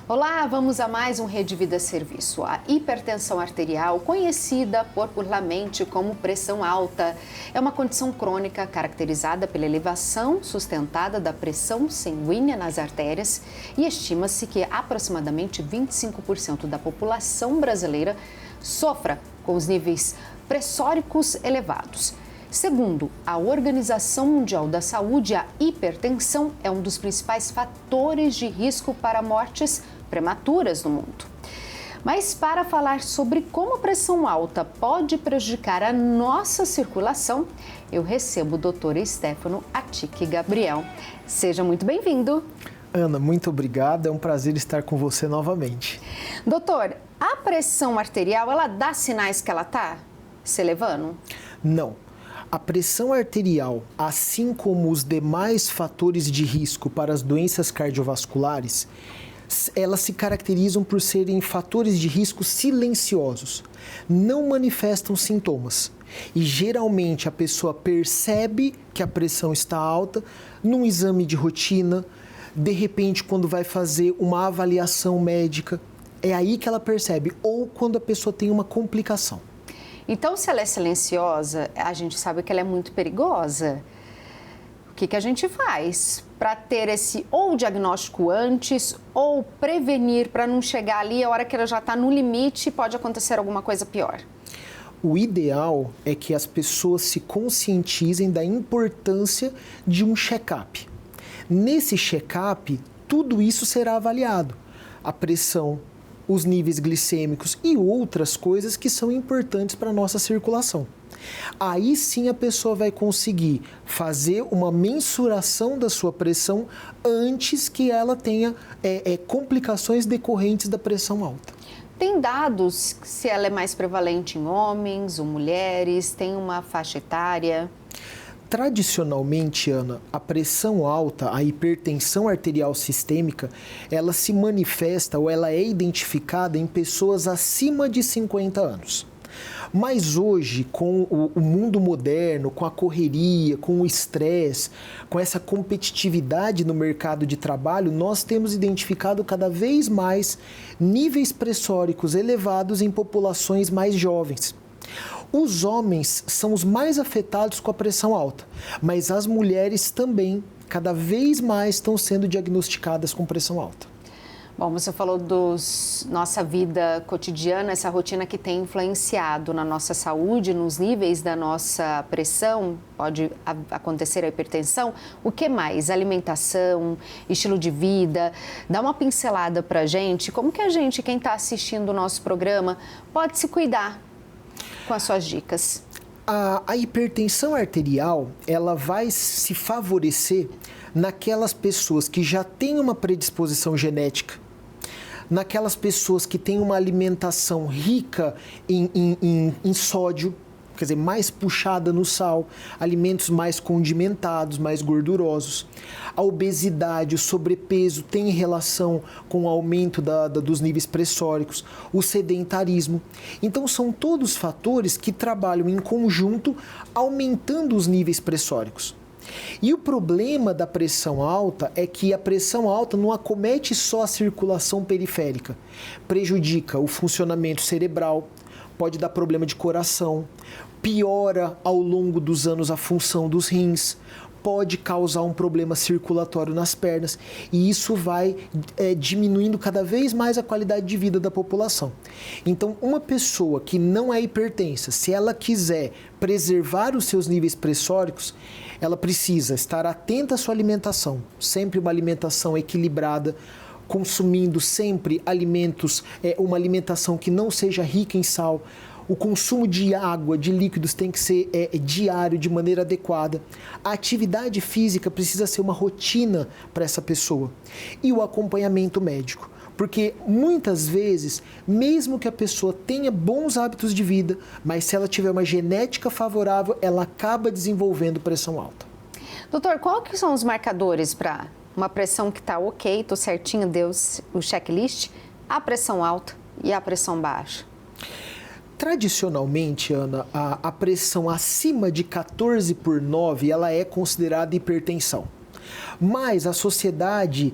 Olá, vamos a mais um Rede Vida Serviço. A hipertensão arterial, conhecida popularmente como pressão alta, é uma condição crônica caracterizada pela elevação sustentada da pressão sanguínea nas artérias e estima-se que aproximadamente 25% da população brasileira sofra com os níveis pressóricos elevados. Segundo a Organização Mundial da Saúde, a hipertensão é um dos principais fatores de risco para mortes prematuras no mundo. Mas para falar sobre como a pressão alta pode prejudicar a nossa circulação, eu recebo o Dr. Stefano Attic Gabriel. Seja muito bem-vindo. Ana, muito obrigada. É um prazer estar com você novamente. Doutor, a pressão arterial, ela dá sinais que ela está se elevando? Não. A pressão arterial, assim como os demais fatores de risco para as doenças cardiovasculares, elas se caracterizam por serem fatores de risco silenciosos, não manifestam sintomas. E geralmente a pessoa percebe que a pressão está alta num exame de rotina, de repente quando vai fazer uma avaliação médica, é aí que ela percebe, ou quando a pessoa tem uma complicação. Então, se ela é silenciosa, a gente sabe que ela é muito perigosa. O que a gente faz para ter esse ou diagnóstico antes ou prevenir para não chegar ali a hora que ela já está no limite e pode acontecer alguma coisa pior? O ideal é que as pessoas se conscientizem da importância de um check-up. Nesse check-up, tudo isso será avaliado. A pressão, os níveis glicêmicos e outras coisas que são importantes para a nossa circulação. Aí sim a pessoa vai conseguir fazer uma mensuração da sua pressão antes que ela tenha complicações decorrentes da pressão alta. Tem dados se ela é mais prevalente em homens ou mulheres, tem uma faixa etária? Tradicionalmente, Ana, a pressão alta, a hipertensão arterial sistêmica, ela se manifesta ou ela é identificada em pessoas acima de 50 anos. Mas hoje, com o mundo moderno, com a correria, com o estresse, com essa competitividade no mercado de trabalho, nós temos identificado cada vez mais níveis pressóricos elevados em populações mais jovens. Os homens são os mais afetados com a pressão alta, mas as mulheres também, cada vez mais, estão sendo diagnosticadas com pressão alta. Bom, você falou da nossa vida cotidiana, essa rotina que tem influenciado na nossa saúde, nos níveis da nossa pressão, pode acontecer a hipertensão. O que mais? Alimentação, estilo de vida. Dá uma pincelada pra gente. Como que a gente, quem está assistindo o nosso programa, pode se cuidar com as suas dicas? A hipertensão arterial, ela vai se favorecer naquelas pessoas que já têm uma predisposição genética, naquelas pessoas que têm uma alimentação rica em sódio, quer dizer, mais puxada no sal, alimentos mais condimentados, mais gordurosos. A obesidade, o sobrepeso tem relação com o aumento dos níveis pressóricos, o sedentarismo. Então, são todos fatores que trabalham em conjunto, aumentando os níveis pressóricos. E o problema da pressão alta é que a pressão alta não acomete só a circulação periférica, prejudica o funcionamento cerebral, pode dar problema de coração, piora ao longo dos anos a função dos rins, pode causar um problema circulatório nas pernas e isso vai diminuindo cada vez mais a qualidade de vida da população. Então, uma pessoa que não é hipertensa, se ela quiser preservar os seus níveis pressóricos, ela precisa estar atenta à sua alimentação, sempre uma alimentação equilibrada, consumindo sempre alimentos, uma alimentação que não seja rica em sal. O consumo de água, de líquidos tem que ser diário, de maneira adequada. A atividade física precisa ser uma rotina para essa pessoa. E o acompanhamento médico. Porque muitas vezes, mesmo que a pessoa tenha bons hábitos de vida, mas se ela tiver uma genética favorável, ela acaba desenvolvendo pressão alta. Doutor, qual que são os marcadores para uma pressão que está ok, estou certinho, deu o checklist, a pressão alta e a pressão baixa? Tradicionalmente, Ana, a pressão acima de 14/9, ela é considerada hipertensão. Mas a sociedade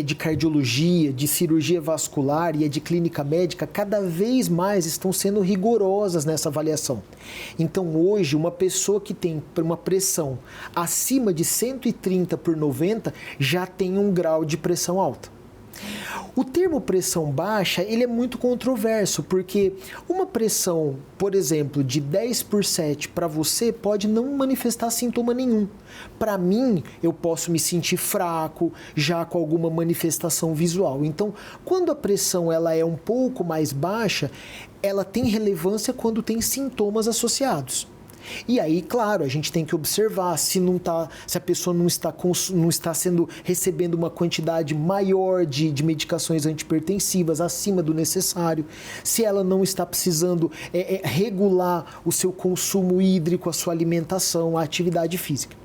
de cardiologia, de cirurgia vascular e a de clínica médica, cada vez mais estão sendo rigorosas nessa avaliação. Então, hoje, uma pessoa que tem uma pressão acima de 130/90 já tem um grau de pressão alta. O termo pressão baixa, ele é muito controverso, porque uma pressão, por exemplo, de 10/7 para você pode não manifestar sintoma nenhum. Para mim, eu posso me sentir fraco, já com alguma manifestação visual. Então, quando a pressão ela é um pouco mais baixa, ela tem relevância quando tem sintomas associados. E aí, claro, a gente tem que observar se a pessoa não está recebendo uma quantidade maior de medicações antipertensivas acima do necessário, se ela não está precisando regular o seu consumo hídrico, a sua alimentação, a atividade física.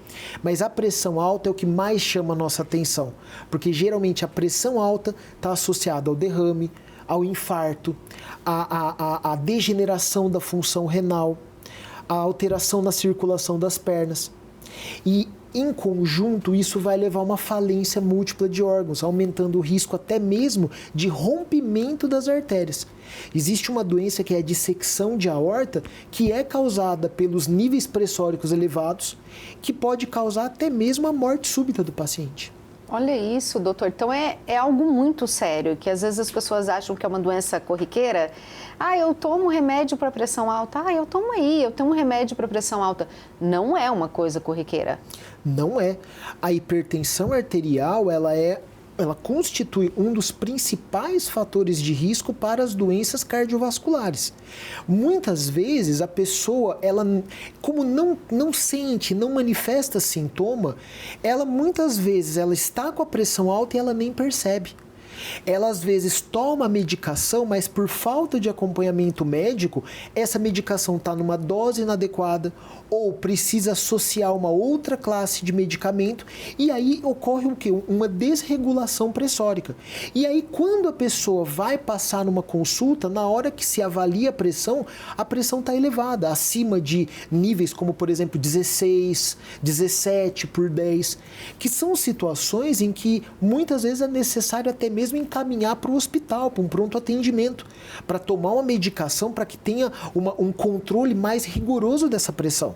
Mas a pressão alta é o que mais chama a nossa atenção, porque geralmente a pressão alta está associada ao derrame, ao infarto, à degeneração da função renal, a alteração na circulação das pernas. E, em conjunto, isso vai levar a uma falência múltipla de órgãos, aumentando o risco até mesmo de rompimento das artérias. Existe uma doença que é a dissecção de aorta, que é causada pelos níveis pressóricos elevados, que pode causar até mesmo a morte súbita do paciente. Olha isso, doutor. Então é algo muito sério, que às vezes as pessoas acham que é uma doença corriqueira. Eu tomo remédio para pressão alta. Eu tomo remédio para pressão alta. Não é uma coisa corriqueira. Não é. A hipertensão arterial, ela constitui um dos principais fatores de risco para as doenças cardiovasculares. Muitas vezes a pessoa, como não sente, não manifesta sintoma, muitas vezes ela está com a pressão alta e ela nem percebe. Ela às vezes toma a medicação, mas por falta de acompanhamento médico, essa medicação está numa dose inadequada ou precisa associar uma outra classe de medicamento e aí ocorre o quê? Uma desregulação pressórica. E aí quando a pessoa vai passar numa consulta, na hora que se avalia a pressão está elevada, acima de níveis como, por exemplo, 16, 17/10, que são situações em que muitas vezes é necessário até mesmo encaminhar para o hospital, para um pronto atendimento, para tomar uma medicação para que tenha um controle mais rigoroso dessa pressão.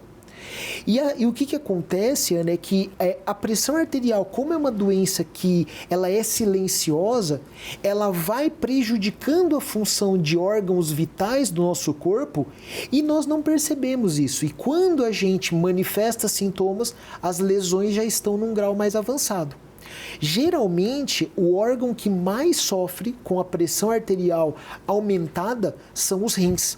E o que acontece, Ana, é que a pressão arterial, como é uma doença que ela é silenciosa, ela vai prejudicando a função de órgãos vitais do nosso corpo e nós não percebemos isso. E quando a gente manifesta sintomas, as lesões já estão num grau mais avançado. Geralmente, o órgão que mais sofre com a pressão arterial aumentada são os rins.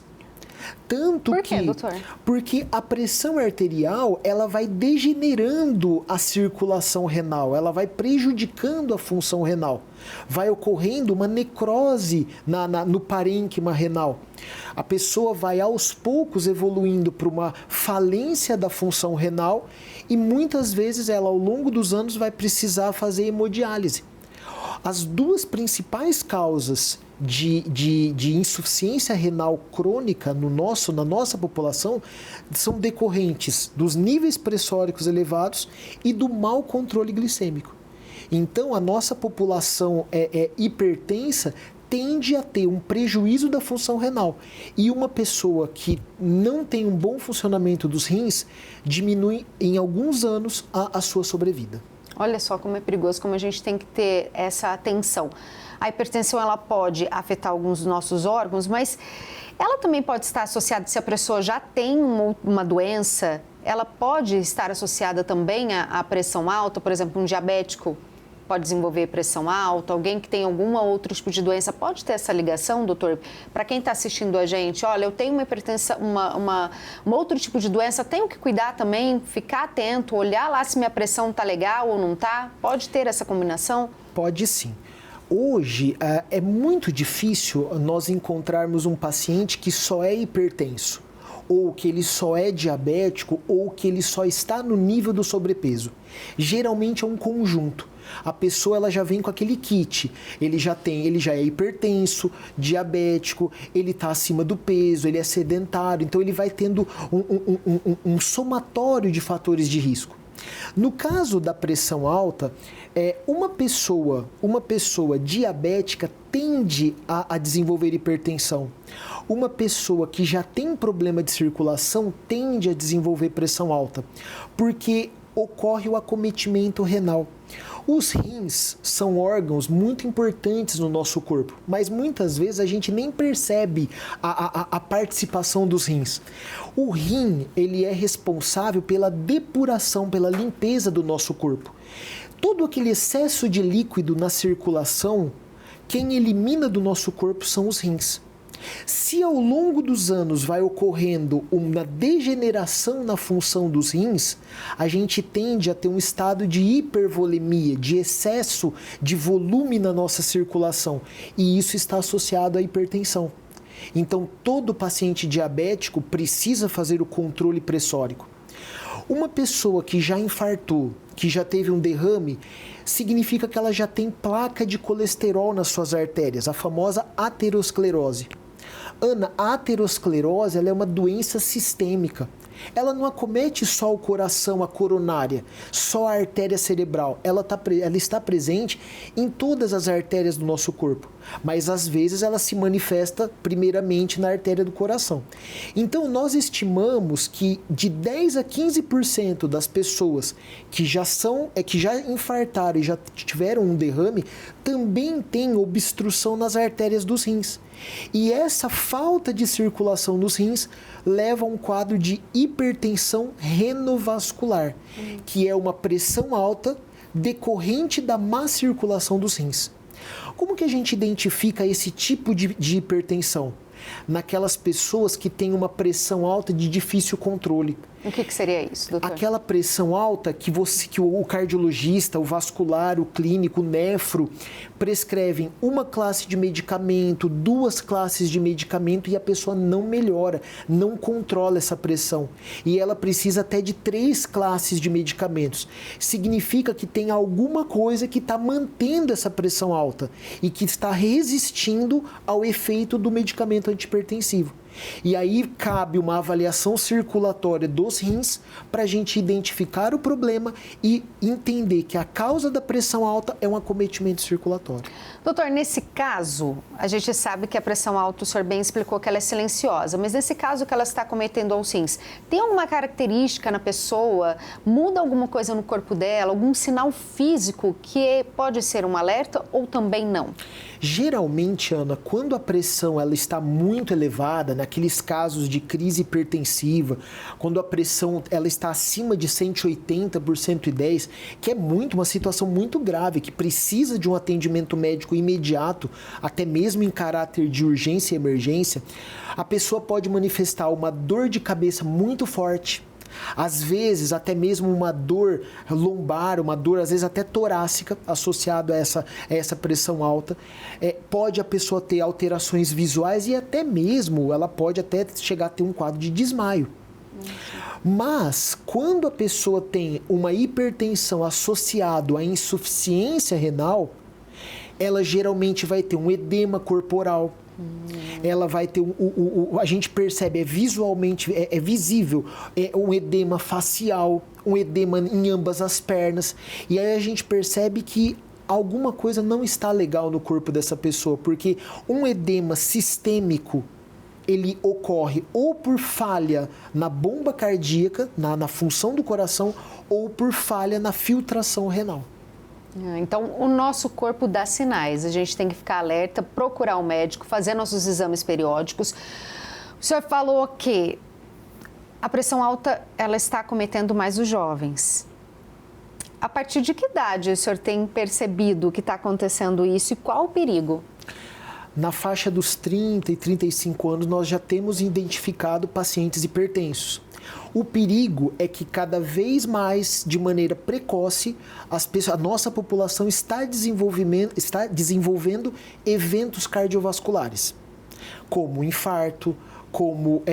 Por quê, doutor? Porque a pressão arterial, ela vai degenerando a circulação renal, ela vai prejudicando a função renal. Vai ocorrendo uma necrose no parênquima renal. A pessoa vai aos poucos evoluindo para uma falência da função renal e muitas vezes ela, ao longo dos anos, vai precisar fazer hemodiálise. As duas principais causas de insuficiência renal crônica na nossa população são decorrentes dos níveis pressóricos elevados e do mau controle glicêmico. Então, a nossa população hipertensa tende a ter um prejuízo da função renal. E uma pessoa que não tem um bom funcionamento dos rins diminui em alguns anos a sua sobrevida. Olha só como é perigoso, como a gente tem que ter essa atenção. A hipertensão, ela pode afetar alguns dos nossos órgãos, mas ela também pode estar associada, se a pessoa já tem uma doença, ela pode estar associada também à pressão alta, por exemplo, um diabético pode desenvolver pressão alta, alguém que tem algum outro tipo de doença pode ter essa ligação, doutor? Para quem está assistindo a gente, olha, eu tenho uma hipertensão, um outro tipo de doença, tenho que cuidar também, ficar atento, olhar lá se minha pressão está legal ou não está? Pode ter essa combinação? Pode sim. Hoje é muito difícil nós encontrarmos um paciente que só é hipertenso, ou que ele só é diabético, ou que ele só está no nível do sobrepeso. Geralmente é um conjunto. A pessoa ela já vem com aquele kit, ele já é hipertenso, diabético, ele está acima do peso, ele é sedentário, então ele vai tendo um somatório de fatores de risco. No caso da pressão alta, uma pessoa diabética tende a desenvolver hipertensão. Uma pessoa que já tem problema de circulação tende a desenvolver pressão alta, porque ocorre o acometimento renal. Os rins são órgãos muito importantes no nosso corpo, mas muitas vezes a gente nem percebe a participação dos rins. O rim, ele é responsável pela depuração, pela limpeza do nosso corpo. Todo aquele excesso de líquido na circulação, quem elimina do nosso corpo são os rins. Se ao longo dos anos vai ocorrendo uma degeneração na função dos rins, a gente tende a ter um estado de hipervolemia, de excesso de volume na nossa circulação, e isso está associado à hipertensão. Então, todo paciente diabético precisa fazer o controle pressórico. Uma pessoa que já infartou, que já teve um derrame, significa que ela já tem placa de colesterol nas suas artérias, a famosa aterosclerose. Ana, a aterosclerose ela é uma doença sistêmica. Ela não acomete só o coração, a coronária, só a artéria cerebral. Ela está presente em todas as artérias do nosso corpo, mas às vezes ela se manifesta primeiramente na artéria do coração. Então nós estimamos que de 10 a 15% das pessoas que já infartaram e já tiveram um derrame, também tem obstrução nas artérias dos rins. E essa falta de circulação nos rins leva a um quadro de hipertensão renovascular, que é uma pressão alta decorrente da má circulação dos rins. Como que a gente identifica esse tipo de hipertensão? Naquelas pessoas que têm uma pressão alta de difícil controle. O que seria isso, doutor? Aquela pressão alta que o cardiologista, o vascular, o clínico, o nefro prescrevem uma classe de medicamento, 2 classes de medicamento e a pessoa não melhora, não controla essa pressão. E ela precisa até de 3 classes de medicamentos. Significa que tem alguma coisa que está mantendo essa pressão alta e que está resistindo ao efeito do medicamento antihipertensivo. E aí cabe uma avaliação circulatória dos rins para a gente identificar o problema e entender que a causa da pressão alta é um acometimento circulatório. Doutor, nesse caso, a gente sabe que a pressão alta, o senhor bem explicou que ela é silenciosa, mas nesse caso que ela está acometendo aos rins, tem alguma característica na pessoa, muda alguma coisa no corpo dela, algum sinal físico que pode ser um alerta ou também não? Geralmente, Ana, quando a pressão ela está muito elevada, naqueles casos de crise hipertensiva, quando a pressão ela está acima de 180 por 110, que é uma situação muito grave, que precisa de um atendimento médico imediato, até mesmo em caráter de urgência e emergência, a pessoa pode manifestar uma dor de cabeça muito forte. Às vezes, até mesmo uma dor lombar, uma dor às vezes até torácica, associado a essa pressão alta. Pode a pessoa ter alterações visuais e até mesmo ela pode até chegar a ter um quadro de desmaio. Mas, quando a pessoa tem uma hipertensão associada à insuficiência renal, ela geralmente vai ter um edema corporal. Ela vai ter a gente percebe visualmente, é visível, um edema facial, um edema em ambas as pernas. E aí a gente percebe que alguma coisa não está legal no corpo dessa pessoa, porque um edema sistêmico, ele ocorre ou por falha na bomba cardíaca, na função do coração, ou por falha na filtração renal. Então, o nosso corpo dá sinais, a gente tem que ficar alerta, procurar um médico, fazer nossos exames periódicos. O senhor falou que a pressão alta, ela está acometendo mais os jovens. A partir de que idade o senhor tem percebido que está acontecendo isso e qual o perigo? Na faixa dos 30 e 35 anos, nós já temos identificado pacientes hipertensos. O perigo é que cada vez mais, de maneira precoce, a nossa população está desenvolvendo eventos cardiovasculares, como infarto, como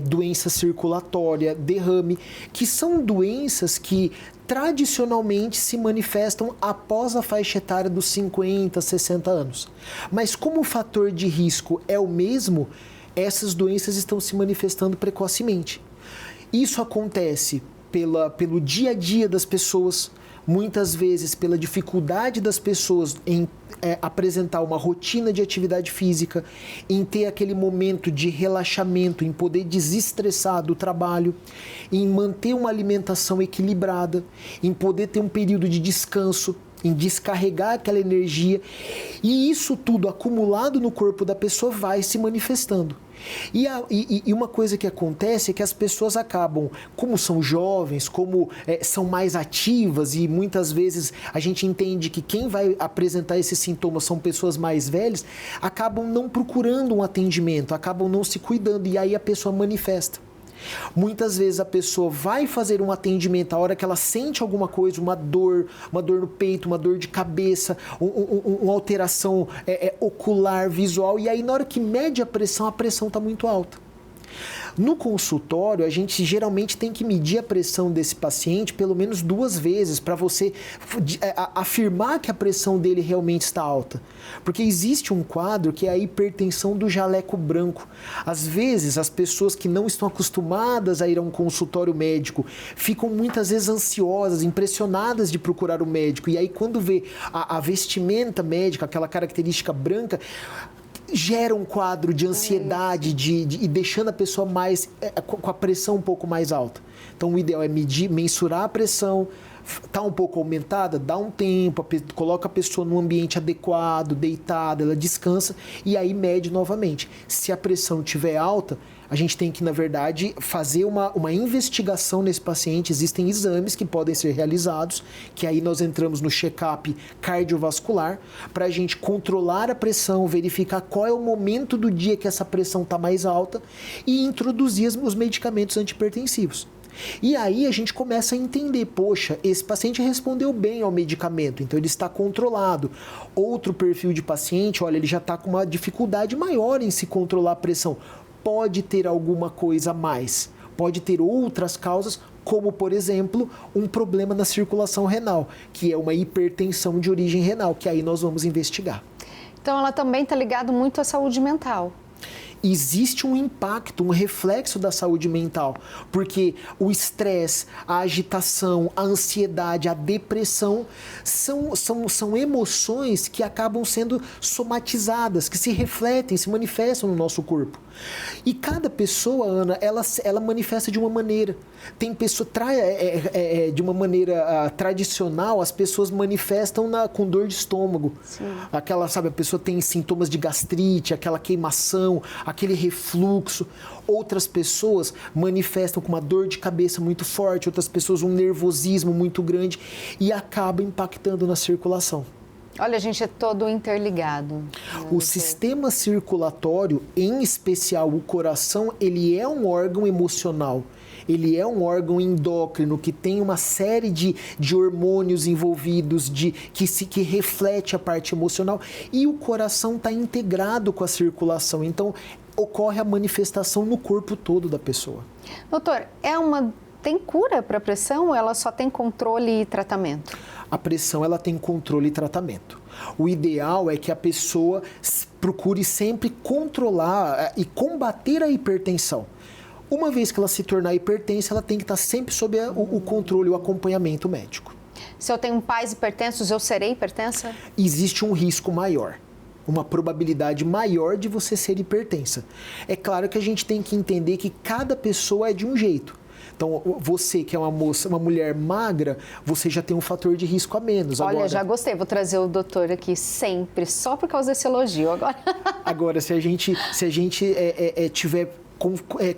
doença circulatória, derrame, que são doenças que tradicionalmente se manifestam após a faixa etária dos 50, 60 anos. Mas como o fator de risco é o mesmo, essas doenças estão se manifestando precocemente. Isso acontece pelo dia a dia das pessoas, muitas vezes pela dificuldade das pessoas em apresentar uma rotina de atividade física, em ter aquele momento de relaxamento, em poder desestressar do trabalho, em manter uma alimentação equilibrada, em poder ter um período de descanso, em descarregar aquela energia. E isso tudo acumulado no corpo da pessoa vai se manifestando. E uma coisa que acontece é que as pessoas acabam, como são jovens, como são mais ativas, e muitas vezes a gente entende que quem vai apresentar esses sintomas são pessoas mais velhas, acabam não procurando um atendimento, acabam não se cuidando, e aí a pessoa manifesta. Muitas vezes a pessoa vai fazer um atendimento, a hora que ela sente alguma coisa, uma dor no peito, uma dor de cabeça, uma alteração ocular, visual, e aí na hora que mede a pressão está muito alta. No consultório, a gente geralmente tem que medir a pressão desse paciente pelo menos 2 vezes para você afirmar que a pressão dele realmente está alta. Porque existe um quadro que é a hipertensão do jaleco branco. Às vezes, as pessoas que não estão acostumadas a ir a um consultório médico ficam muitas vezes ansiosas, impressionadas de procurar o médico. E aí, quando vê a vestimenta médica, aquela característica branca, gera um quadro de ansiedade e deixando a pessoa mais com a pressão um pouco mais alta. Então, o ideal é mensurar a pressão. Está um pouco aumentada, dá um tempo, coloca a pessoa num ambiente adequado, deitada, ela descansa e aí mede novamente. Se a pressão estiver alta, a gente tem que, na verdade, fazer uma investigação nesse paciente. Existem exames que podem ser realizados, que aí nós entramos no check-up cardiovascular, para a gente controlar a pressão, verificar qual é o momento do dia que essa pressão está mais alta e introduzir os medicamentos antihipertensivos. E aí a gente começa a entender, poxa, esse paciente respondeu bem ao medicamento, então ele está controlado. Outro perfil de paciente, olha, ele já está com uma dificuldade maior em se controlar a pressão. Pode ter alguma coisa a mais, pode ter outras causas, como, por exemplo, um problema na circulação renal, que é uma hipertensão de origem renal, que aí nós vamos investigar. Então ela também está ligada muito à saúde mental. Existe um impacto, um reflexo da saúde mental, porque o estresse, a agitação, a ansiedade, a depressão são emoções que acabam sendo somatizadas, que se refletem, se manifestam no nosso corpo. E cada pessoa, Ana, ela manifesta de uma maneira. Tem pessoa, de uma maneira tradicional, as pessoas manifestam com dor de estômago. Sim. Aquela, sabe, a pessoa tem sintomas de gastrite, aquela queimação, aquele refluxo. Outras pessoas manifestam com uma dor de cabeça muito forte, outras pessoas um nervosismo muito grande e acaba impactando na circulação. Olha, a gente é todo interligado. O sistema circulatório, em especial o coração, ele é um órgão emocional. Ele é um órgão endócrino que tem uma série de hormônios envolvidos, que reflete a parte emocional. E o coração está integrado com a circulação. Então, ocorre a manifestação no corpo todo da pessoa. Doutor, tem cura para a pressão ou ela só tem controle e tratamento? A pressão ela tem controle e tratamento. O ideal é que a pessoa procure sempre controlar e combater a hipertensão. Uma vez que ela se tornar hipertensa, ela tem que estar sempre sob o controle e o acompanhamento médico. Se eu tenho pais hipertensos, eu serei hipertensa? Existe um risco maior, uma probabilidade maior de você ser hipertensa. É claro que a gente tem que entender que cada pessoa é de um jeito. Então, você que é uma mulher magra, você já tem um fator de risco a menos. Olha, agora, já gostei, vou trazer o doutor aqui sempre, só por causa desse elogio agora. Agora, se a gente tiver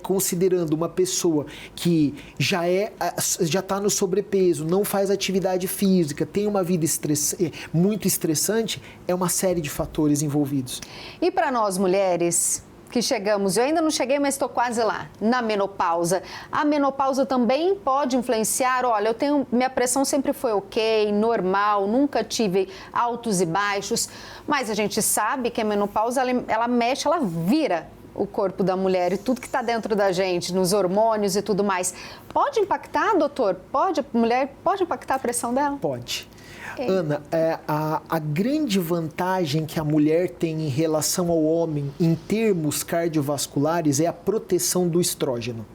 considerando uma pessoa que já está no sobrepeso, não faz atividade física, tem uma vida muito estressante, é uma série de fatores envolvidos. E para nós mulheres que chegamos, eu ainda não cheguei, mas estou quase lá, na menopausa. A menopausa também pode influenciar? Olha, minha pressão sempre foi ok, normal, nunca tive altos e baixos, mas a gente sabe que a menopausa, ela mexe, ela vira o corpo da mulher e tudo que está dentro da gente, nos hormônios e tudo mais. Pode impactar, doutor? A mulher pode impactar a pressão dela? Pode. Ana, a grande vantagem que a mulher tem em relação ao homem em termos cardiovasculares é a proteção do estrógeno.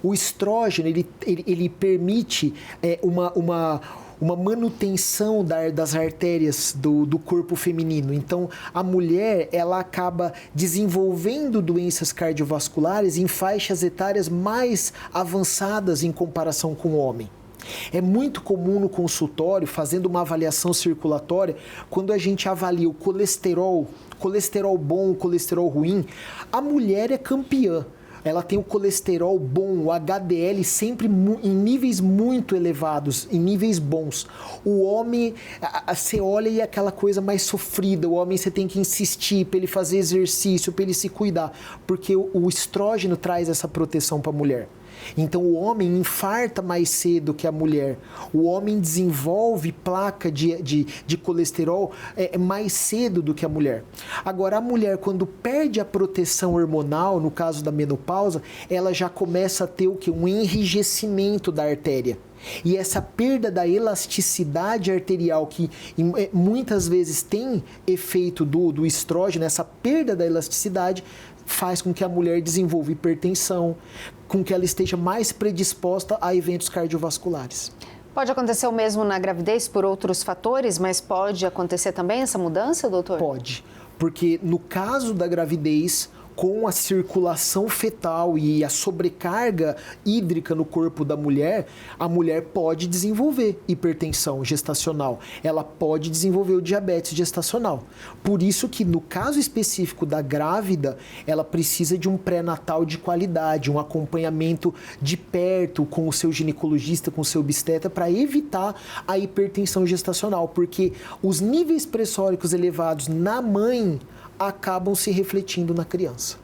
o estrógeno, ele permite uma manutenção das artérias do corpo feminino. Então, a mulher, ela acaba desenvolvendo doenças cardiovasculares em faixas etárias mais avançadas em comparação com o homem. É muito comum no consultório, fazendo uma avaliação circulatória, quando a gente avalia o colesterol bom, o colesterol ruim, a mulher é campeã. Ela tem o colesterol bom, o HDL sempre em níveis muito elevados, em níveis bons. O homem, você olha e é aquela coisa mais sofrida. O homem você tem que insistir para ele fazer exercício, para ele se cuidar, porque o estrógeno traz essa proteção para a mulher. Então o homem infarta mais cedo que a mulher. O homem desenvolve placa de colesterol mais cedo do que a mulher. Agora a mulher, quando perde a proteção hormonal, no caso da menopausa, ela já começa a ter o quê? Um enrijecimento da artéria. E essa perda da elasticidade arterial, que muitas vezes tem efeito do estrógeno, essa perda da elasticidade faz com que a mulher desenvolva hipertensão, com que ela esteja mais predisposta a eventos cardiovasculares. Pode acontecer o mesmo na gravidez por outros fatores, mas pode acontecer também essa mudança, doutor? Pode, porque no caso da gravidez, com a circulação fetal e a sobrecarga hídrica no corpo da mulher, a mulher pode desenvolver hipertensão gestacional, ela pode desenvolver o diabetes gestacional. Por isso que no caso específico da grávida, ela precisa de um pré-natal de qualidade, um acompanhamento de perto com o seu ginecologista, com o seu obstetra, para evitar a hipertensão gestacional, porque os níveis pressóricos elevados na mãe acabam se refletindo na criança.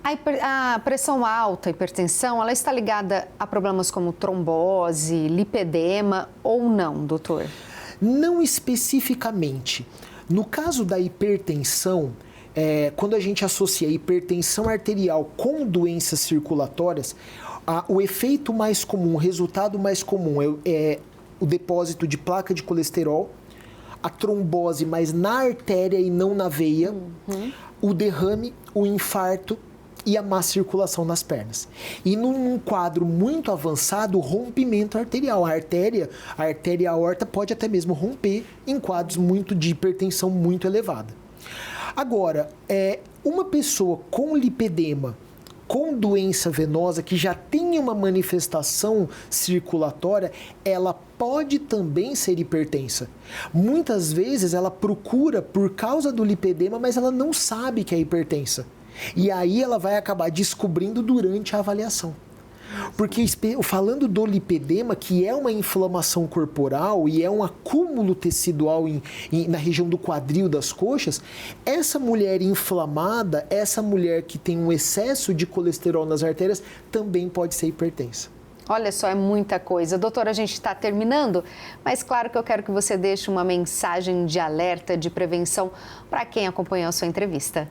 A pressão alta, a hipertensão, ela está ligada a problemas como trombose, lipedema ou não, doutor? Não especificamente. No caso da hipertensão, quando a gente associa a hipertensão arterial com doenças circulatórias, o efeito mais comum, o resultado mais comum é o depósito de placa de colesterol, a trombose, mas na artéria e não na veia, o derrame, o infarto e a má circulação nas pernas. E num quadro muito avançado, o rompimento arterial. A artéria e a aorta pode até mesmo romper em quadros de hipertensão muito elevada. Agora, uma pessoa com lipedema, com doença venosa, que já tem uma manifestação circulatória, ela pode também ser hipertensa. Muitas vezes ela procura por causa do lipedema, mas ela não sabe que é hipertensa. E aí ela vai acabar descobrindo durante a avaliação. Porque falando do lipedema, que é uma inflamação corporal e é um acúmulo tecidual na região do quadril, das coxas, essa mulher inflamada, essa mulher que tem um excesso de colesterol nas artérias, também pode ser hipertensa. Olha só, é muita coisa. Doutora, a gente está terminando, mas claro que eu quero que você deixe uma mensagem de alerta, de prevenção para quem acompanhou a sua entrevista.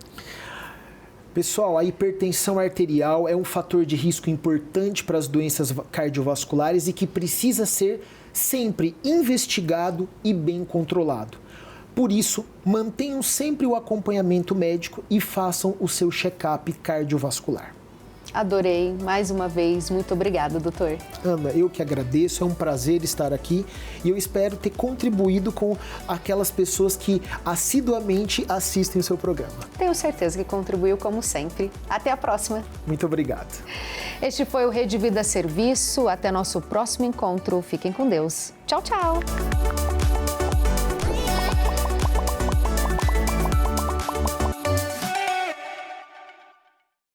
Pessoal, a hipertensão arterial é um fator de risco importante para as doenças cardiovasculares e que precisa ser sempre investigado e bem controlado. Por isso, mantenham sempre o acompanhamento médico e façam o seu check-up cardiovascular. Adorei, mais uma vez, muito obrigada, doutor. Ana, eu que agradeço, é um prazer estar aqui e eu espero ter contribuído com aquelas pessoas que assiduamente assistem o seu programa. Tenho certeza que contribuiu como sempre. Até a próxima. Muito obrigado. Este foi o Rede Vida Serviço. Até nosso próximo encontro. Fiquem com Deus. Tchau, tchau.